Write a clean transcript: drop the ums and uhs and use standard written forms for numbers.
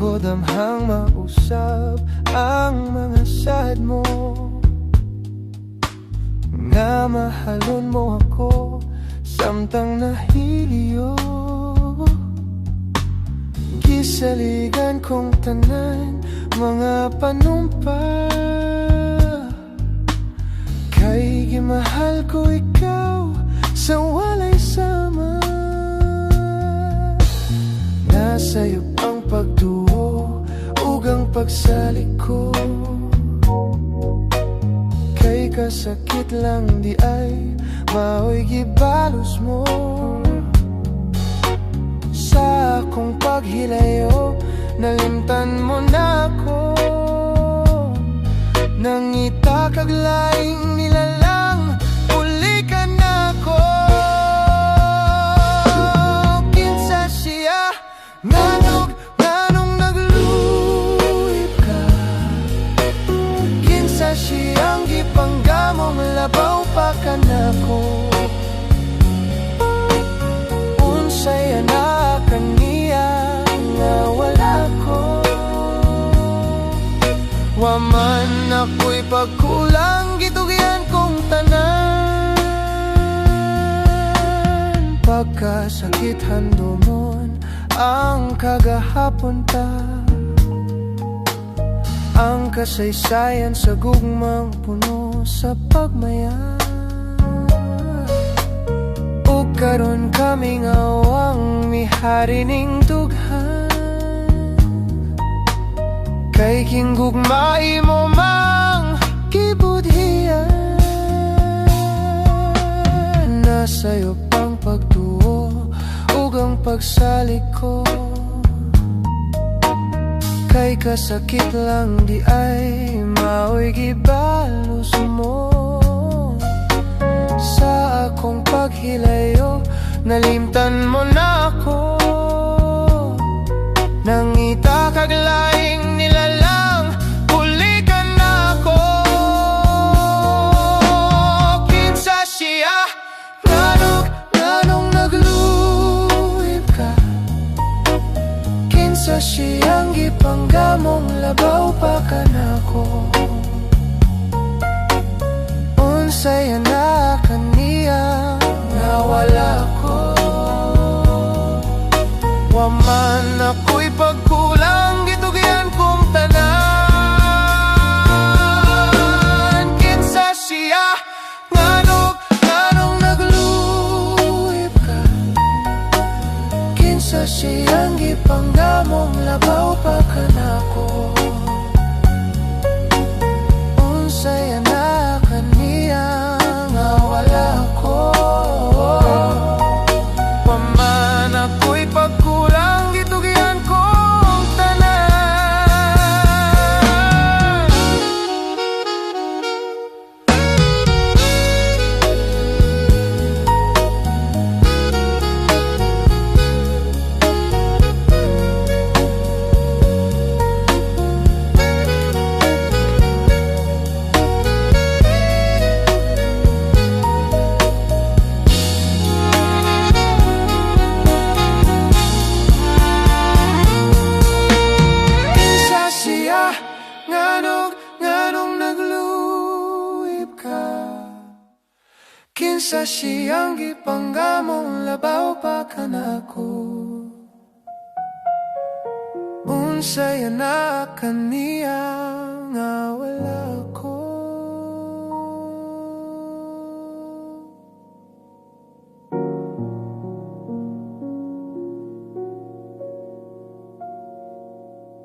ko damhang mausap ang mga sad mo, nga mahalon mo ako samtang nahiliyo. Gisaligan kong tanan mga panumpa, kay gimahal ko ikaw sa walay sama. Nasa'yo ang pagtuo ug ang pagsalik ko, kay kasakit lang di ay mao'y gibalos mo. Sa akong paghilayo nalimtan mo na ako, nangita kag laing nilalang uli ka na ko. Kinsa siya nganong nagluhip ka, kinsa siyang gipanggamong labaw pa ka na ko. Unsay anak kaniya nga wala ko, wa man ako'y pagkulang gitugyan kong tanan. Pagkasakit handomon ang kagahapon ta, ang kasaysayan sa gugmang puno sa pagmaya. Ug karon kaming awang mihari ning dughan, kay kinggugmai mo mang kibudhian. Nasa'yo pang pagtuo ug ang pagsalik ko, kay kasakit lang di ay mao'y gibalos mo. Sa akong paghilayo nalimtan mo na ako, nangita kag laing nilalang uli ka na ko. Kinsa siya nganong nagluhip ka, kinsa siyang gipanggamong labaw pa ka na ko. Unsay anak kaniya nga wala ko, wa man ako'y pagkulang gitugyan kong tanan. Kinsa siya nganong nagluhip ka, kinsa siyang gipanggamong labaw pa ka na ko. Unsay anak kaniya nga wala ko, wa man ako'y pagkulang gitugyan kong tanan. Nganong nagluhip ka, kinsa siyang gipanggamong labaw pa ka na ko. Unsay anak kaniya nga wala ko.